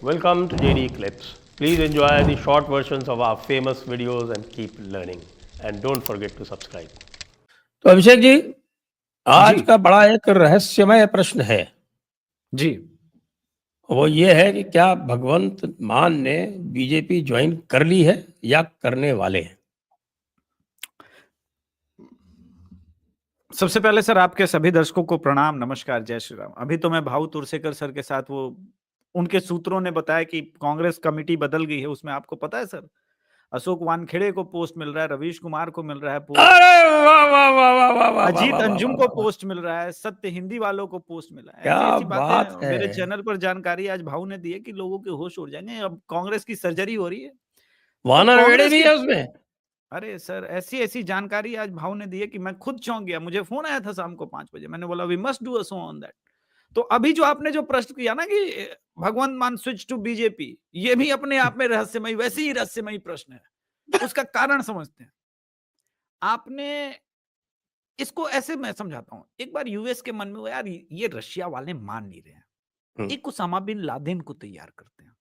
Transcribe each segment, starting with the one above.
Welcome to JD Clips. Please enjoy the short versions of our famous videos and keep learning. And don't forget to subscribe. तो अभिषेक जी, आज जी। का बड़ा एक रहस्यमय प्रश्न है। जी। वो ये है कि क्या भगवंत मान ने बीजेपी ज्वाइन कर ली है या करने वाले हैं? सबसे पहले सर आपके सभी दर्शकों को प्रणाम, नमस्कार, जय श्री राम। अभी तो मैं भाऊ तुरसेकर सर के साथ वो उनके सूत्रों ने बताया कि कांग्रेस कमेटी बदल गई है, उसमें आपको पता है सर, अशोक वानखेड़े को पोस्ट मिल रहा है, रवीश कुमार को मिल रहा है पोस्ट, अरे वाह वाह वाह वाह वाह वाह अजीत वाह वाह अंजुम वाह को वाह। पोस्ट मिल रहा है, सत्य हिंदी वालों को पोस्ट मिला है। क्या ऐसी-ऐसी बात बातें है। मेरे चैनल पर जानकारी आज भाऊ ने दी है कि लोगों के होश उड़ जाएंगे। अब कांग्रेस की सर्जरी हो रही है। वानर वेड़े कांग्रेस भी की है उसमें। अरे सर ऐसी-ऐसी जानकारी आज भाऊ ने दी है कि मैं खुद चौंक गया। मुझे फ़ोन आया था शाम को 5 बजे। मैंने बोला we must do a show on that. तो अभी जो आपने जो प्रश्न किया ना कि भगवंत मान स्विच टू बीजेपी, ये भी अपने आप में रहस्यमयी, वैसे ही रहस्यमयी प्रश्न है। उसका कारण समझते हैं। आपने इसको ऐसे मैं समझाता हूँ। एक बार यूएस के मन में हुआ यार ये रशिया वाले मान नहीं रहे हैं। एक उसामा बिन लादेन को तैयार करते हैं।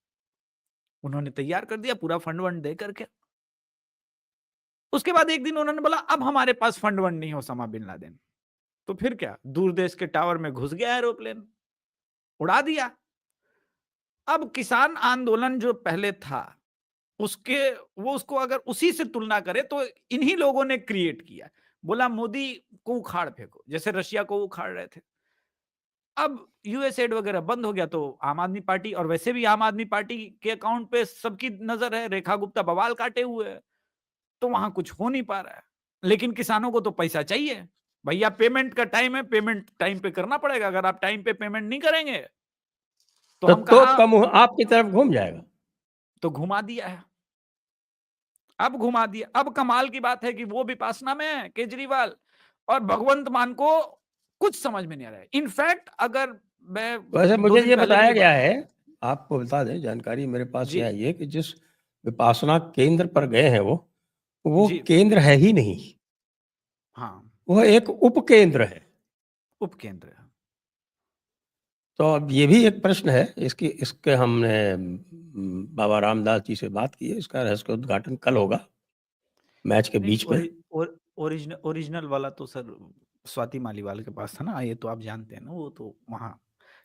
उन्होंने तैयार कर दिया पूरा फंड वंड दे करके। उसके बाद एक दिन उन्होंने बोला अब हमारे पास फंड वंड नहीं है ओसामा बिन लादेन। तो फिर क्या, दूर देश के टावर में घुस गया एरोप्लेन, उड़ा दिया। अब किसान आंदोलन जो पहले था उसके वो उसको अगर उसी से तुलना करे तो इन्हीं लोगों ने क्रिएट किया। बोला मोदी को उखाड़ फेंको, जैसे रशिया को उखाड़ रहे थे। अब यूएसएड वगैरह बंद हो गया तो आम आदमी पार्टी, और वैसे भी आम आदमी पार्टी के अकाउंट पे सबकी नजर है, रेखा गुप्ता बवाल काटे हुए है, तो वहां कुछ हो नहीं पा रहा है। लेकिन किसानों को तो पैसा चाहिए भैया, पेमेंट का टाइम है, पेमेंट टाइम पे करना पड़ेगा। अगर आप टाइम पे पेमेंट नहीं करेंगे तो हम तो कहा, कम आपकी तरफ घूम जाएगा। तो घुमा दिया है। अब घुमा दिया। अब कमाल की बात है कि वो विपासना में है केजरीवाल, और भगवंत मान को कुछ समझ में नहीं आ रहा है। इनफैक्ट अगर मैं वैसे 2 मुझे दिन ये पहले बताया भी गया है, आपको बता दें, जानकारी मेरे पास जी ये आई है कि जिस विपासना केंद्र पर गए हैं वो जी केंद्र है ही नहीं, हाँ वो एक उपकेंद्र है। उपकेंद्र है। तो अब ये भी एक प्रश्न है, इसके हमने बाबा रामदास जी से बात की है। इसका रहस्य उद्घाटन कल होगा मैच के बीच में। ओरिजिनल वाला तो सर स्वाति मालीवाल के पास था ना, ये तो आप जानते हैं ना, वो तो वहां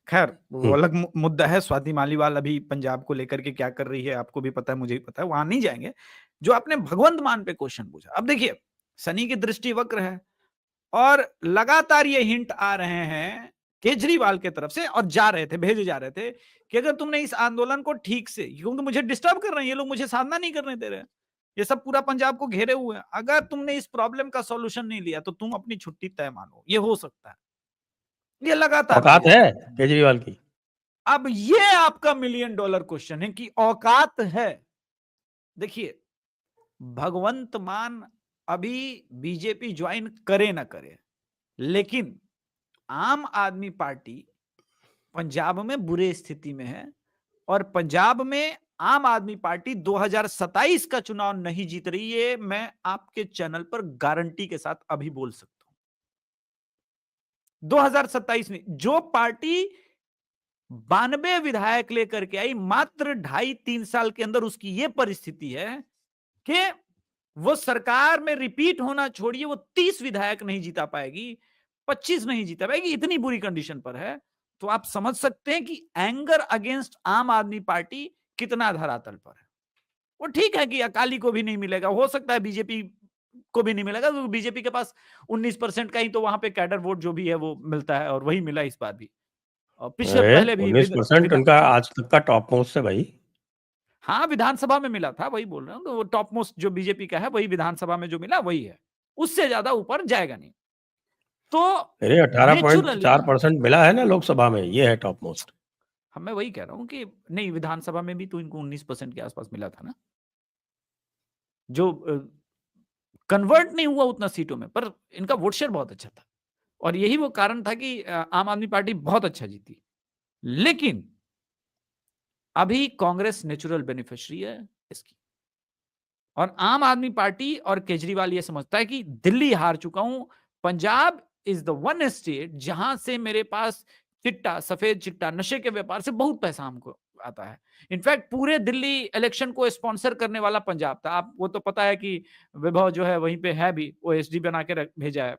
खैर वो अलग मुद्दा है। स्वाति मालीवाल अभी पंजाब को लेकर के क्या कर रही है आपको भी पता है, मुझे भी पता है, वहां नहीं जाएंगे। जो आपने भगवंत मान पे क्वेश्चन पूछा, अब देखिए शनि की दृष्टि वक्र है और लगातार ये हिंट आ रहे हैं केजरीवाल के तरफ से, और जा रहे थे, भेजे जा रहे थे कि अगर तुमने इस आंदोलन को ठीक से, क्योंकि मुझे डिस्टर्ब कर रहे हैं ये लोग, मुझे साधना नहीं करने दे रहे हैं, ये सब पूरा पंजाब को घेरे हुए हैं, अगर तुमने इस प्रॉब्लम का सॉल्यूशन नहीं लिया तो तुम अपनी छुट्टी तय मानो, ये हो सकता है। ये लगातार औकात भेजे है जा रहे हैं। केजरीवाल की। अब ये आपका $1,000,000 क्वेश्चन है कि औकात है। देखिए भगवंत मान अभी बीजेपी ज्वाइन करे ना करे, लेकिन आम आदमी पार्टी पंजाब में बुरे स्थिति में है, और पंजाब में आम आदमी पार्टी 2027 का चुनाव नहीं जीत रही है। मैं आपके चैनल पर गारंटी के साथ अभी बोल सकता हूं 2027 में जो पार्टी 92 विधायक लेकर के आई, मात्र 2.5-3 साल के अंदर उसकी यह परिस्थिति है कि वो सरकार में रिपीट होना छोड़िए, वो 30 विधायक नहीं जीता पाएगी, 25 नहीं जीता पाएगी, इतनी बुरी कंडीशन पर है। तो आप समझ सकते हैं कि एंगर अगेंस्ट आम आदमी पार्टी कितना धरातल पर है। वो ठीक है कि अकाली को भी नहीं मिलेगा, हो सकता है बीजेपी को भी नहीं मिलेगा, तो बीजेपी के पास 19% का ही तो वहां पे कैडर वोट जो भी है वो मिलता है, और वही मिला इस बार भी, और पिछले पहले भी 19% उनका आज तक का टॉप मोस्ट है भाई। हाँ विधानसभा में मिला था, वही बोल रहा हूँ, तो वो टॉप मोस्ट जो बीजेपी का है वही विधानसभा में जो मिला वही है, उससे ज्यादा ऊपर जाएगा नहीं। तो अरे 18.4% मिला है ना लोकसभा में, ये है टॉप मोस्ट। मैं वही कह रहा हूँ कि नहीं, विधानसभा में भी तो इनको 19% के आसपास मिला था ना, जो कन्वर्ट नहीं हुआ उतना सीटों में, पर इनका वोट शेयर बहुत अच्छा था, और यही वो कारण था कि आम आदमी पार्टी बहुत अच्छा जीती। लेकिन अभी कांग्रेस नेचुरल बेनिफिशियरी है इसकी, और आम आदमी पार्टी और केजरीवाल ये समझता है कि दिल्ली हार चुका हूं, Punjab is the one state जहां से मेरे पास चिट्टा, सफेद चिट्टा, नशे के व्यापार से बहुत पैसा हमको आता है। इनफैक्ट पूरे दिल्ली इलेक्शन को स्पॉन्सर करने वाला पंजाब था। आप वो तो पता है कि विभव जो है वहीं पे है भी, वो एसडी बना के भेजा है।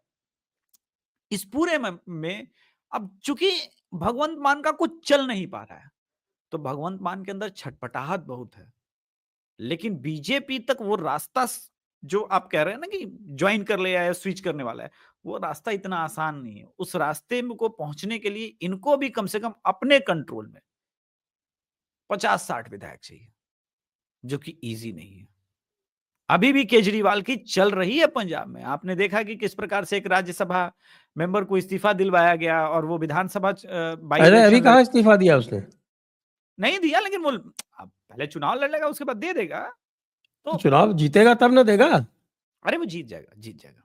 इस पूरे में अब चूंकि भगवंत मान का कुछ चल नहीं पा रहा है, तो भगवंत मान के अंदर छटपटाहट बहुत है, लेकिन बीजेपी तक वो रास्ता जो आप कह रहे हैं ना कि ज्वाइन कर लिया है, स्विच करने वाला है, वो रास्ता इतना आसान नहीं है। उस रास्ते में को पहुंचने के लिए इनको भी कम से कम अपने कंट्रोल में 50-60 विधायक चाहिए, जो कि इजी नहीं है। अभी भी केजरीवाल की चल रही है पंजाब में। आपने देखा कि किस प्रकार से एक राज्यसभा मेंबर को इस्तीफा दिलवाया गया और वो विधानसभा बाई अरे अभी इलेक्शन कहाँ इस्तीफा दिया उसने? नहीं दिया, लेकिन वो अब पहले चुनाव लड़ लेगा, उसके बाद दे देगा। तो चुनाव जीतेगा तब ना देगा। अरे वो जीत जाएगा, जीत जाएगा,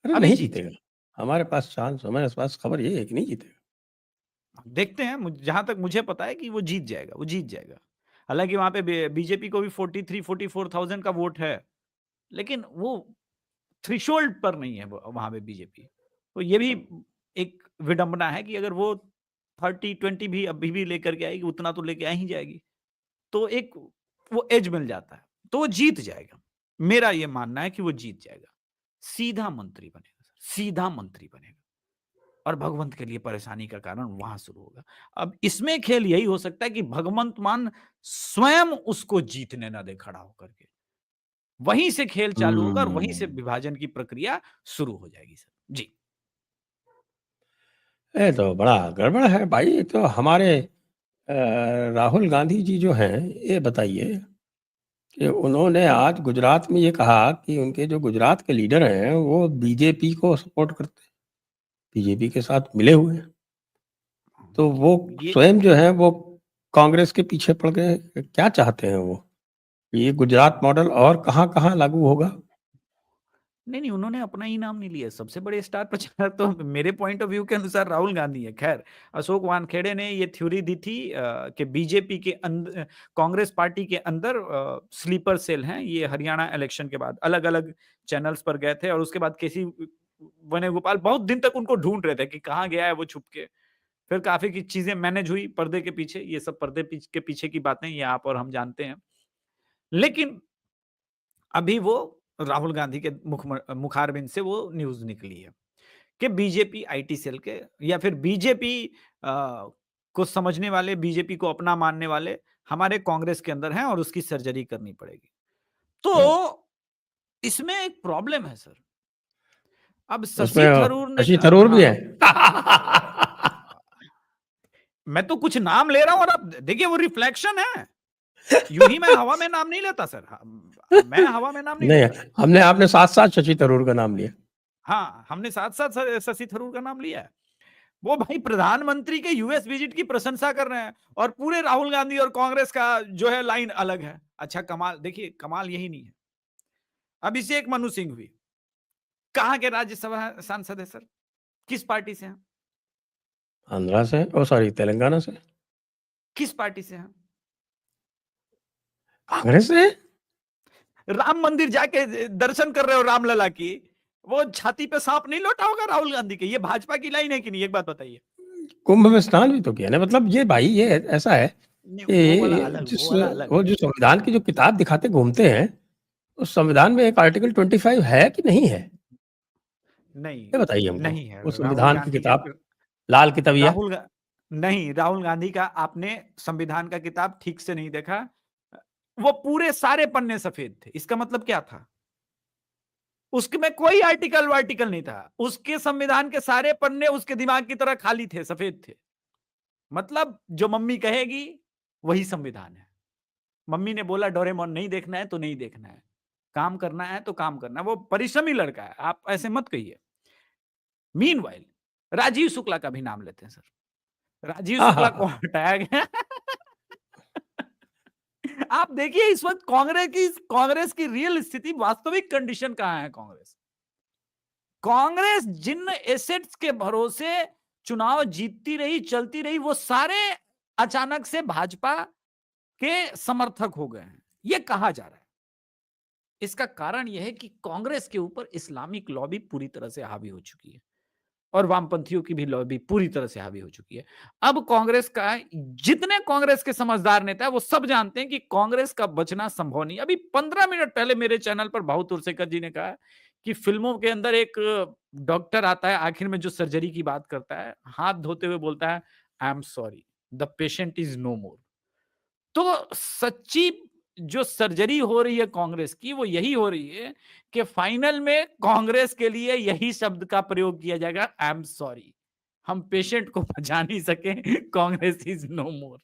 अरे अभी नहीं जीत जीतेगा। हमारे पास हमारे पास खबर ये है कि नहीं जीतेगा। देखते हैं। जहां तक मुझे पता है कि वो जीत जाएगा, वो जीत जाएगा। हालांकि वहां पे बीजेपी को भी 43-44,000 का वोट है, लेकिन वो थ्रेशोल्ड पर नहीं है वहां पे बीजेपी। तो ये भी एक विडंबना है कि अगर वो 30-20 भी अभी भी लेकर के आएगी, उतना तो लेके आ ही जाएगी, तो एक वो एज मिल जाता है, तो वो जीत जाएगा। मेरा ये मानना है कि वो जीत जाएगा, सीधा मंत्री बनेगा, सीधा मंत्री बनेगा, और भगवंत के लिए परेशानी का कारण वहां शुरू होगा। अब इसमें खेल यही हो सकता है कि भगवंत मान स्वयं उसको जीतने ना दे खड़ा होकर के, वहीं से खेल चालू होगा और वहीं से विभाजन की प्रक्रिया शुरू हो जाएगी सर जी। ये तो बड़ा गड़बड़ है भाई। तो हमारे राहुल गांधी जी जो हैं, ये बताइए कि उन्होंने आज गुजरात में ये कहा कि उनके जो गुजरात के लीडर हैं वो बीजेपी को सपोर्ट करते हैं, बीजेपी के साथ मिले हुए हैं। तो वो ये स्वयं जो है वो कांग्रेस के पीछे पड़ गए। क्या चाहते हैं वो? ये गुजरात मॉडल और कहाँ-कहाँ लागू होगा? नहीं, उन्होंने अपना ही नाम नहीं लिया। सबसे बड़े स्टार प्रचारक तो मेरे पॉइंट ऑफ व्यू के अनुसार राहुल गांधी है। खैर, अशोक वानखेड़े ने ये थ्योरी दी थी कि बीजेपी के कांग्रेस पार्टी के अंदर स्लीपर सेल हैं। ये हरियाणा इलेक्शन के बाद अलग-अलग चैनल्स पर गए थे और उसके बाद केसी वेणुगोपाल बहुत दिन तक उनको ढूंढ रहे थे कि कहाँ गया है वो छुप के। फिर काफी की चीजें मैनेज हुई पर्दे के पीछे। ये सब पर्दे के पीछे की बातें ये आप और हम जानते हैं। लेकिन अभी वो राहुल गांधी के मुखारबिंद से वो न्यूज निकली है कि बीजेपी आईटी सेल के या फिर बीजेपी को समझने वाले, बीजेपी को अपना मानने वाले हमारे कांग्रेस के अंदर हैं और उसकी सर्जरी करनी पड़ेगी। तो इसमें एक प्रॉब्लम है सर। अब शशि उसमें थरूर ने शशि थरूर भी है। मैं तो कुछ नाम ले रहा हूं और आप देखिए वो रिफ्लेक्शन है। यूं ही मैं हवा में नाम नहीं लेता सर। मैं हवा में नाम नहीं नहीं, लेता। आपने साथ-साथ शशि थरूर का नाम लिया। हाँ, हमने साथ-साथ शशि थरूर का नाम लिया है। वो भाई प्रधानमंत्री के यूएस विजिट की प्रशंसा कर रहे हैं और पूरे राहुल गांधी और कांग्रेस का जो है लाइन अलग है। अच्छा कमाल, देखिए कमाल यही नहीं है। अभिषेक मनु सिंह भी कहाँ के राज्यसभा सांसद है सर? किस पार्टी से हैं? आंध्रा से, सॉरी तेलंगाना से। किस पार्टी से हैं? कांग्रेस से? राम मंदिर जाके दर्शन कर रहे हो रामलला की, वो छाती पे सांप नहीं लौटा होगा राहुल गांधी के? ये भाजपा की लाइन है कि नहीं, एक बात बताइए। कुंभ में स्नान भी तो किया ना। मतलब ये भाई ये ऐसा है वो वाला कि अलग, वो वाला अलग। वो जो संविधान की जो किताब दिखाते घूमते हैं, उस संविधान में एक आर्टिकल 25 है कि नहीं है? नहीं, ये बताइए हमको। नहीं है। वो राहुल संविधान की गांधी का किताब, लाल किताबिया। नहीं, राहुल गांधी का आपने संविधान का किताब ठीक से नहीं देखा। वो पूरे सारे पन्ने सफेद थे। इसका मतलब क्या था? उसमें कोई आर्टिकल वार्टिकल नहीं था। उसके संविधान के सारे पन्ने उसके दिमाग की तरह खाली थे, सफेद थे। मतलब जो मम्मी कहेगी वही संविधान है। मम्मी ने बोला डोरेमोन नहीं देखना है तो नहीं देखना है, काम करना है तो काम करना है। वो परिश्रमी लड़का है, आप ऐसे मत कहिए। मीनवाइल राजीव शुक्ला का भी नाम लेते हैं सर। राजीव शुक्ला को हटाया गया। आप देखिए इस वक्त कांग्रेस की रियल स्थिति, वास्तविक कंडीशन कहां है। कांग्रेस जिन एसेट्स के भरोसे चुनाव जीतती रही, चलती रही, वो सारे अचानक से भाजपा के समर्थक हो गए हैं, ये कहा जा रहा है। इसका कारण यह है कि कांग्रेस के ऊपर इस्लामिक लॉबी पूरी तरह से हावी हो चुकी है। और वामपंथियों की भी लॉबी पूरी तरह से हावी हो चुकी है। अब कांग्रेस का, जितने कांग्रेस के समझदार नेता है वो सब जानते हैं कि कांग्रेस का बचना संभव नहीं। अभी 15 मिनट पहले मेरे चैनल पर भाऊ तुलसीकर जी ने कहा कि फिल्मों के अंदर एक डॉक्टर आता है, आखिर में जो सर्जरी की बात करता है, हाथ धोते हुए बोलता है, I am sorry, the patient is no more. तो सच्ची जो सर्जरी हो रही है कांग्रेस की, वो यही हो रही है कि फाइनल में कांग्रेस के लिए यही शब्द का प्रयोग किया जाएगा, आई एम सॉरी, हम पेशेंट को बचा नहीं सके, कांग्रेस इज नो मोर।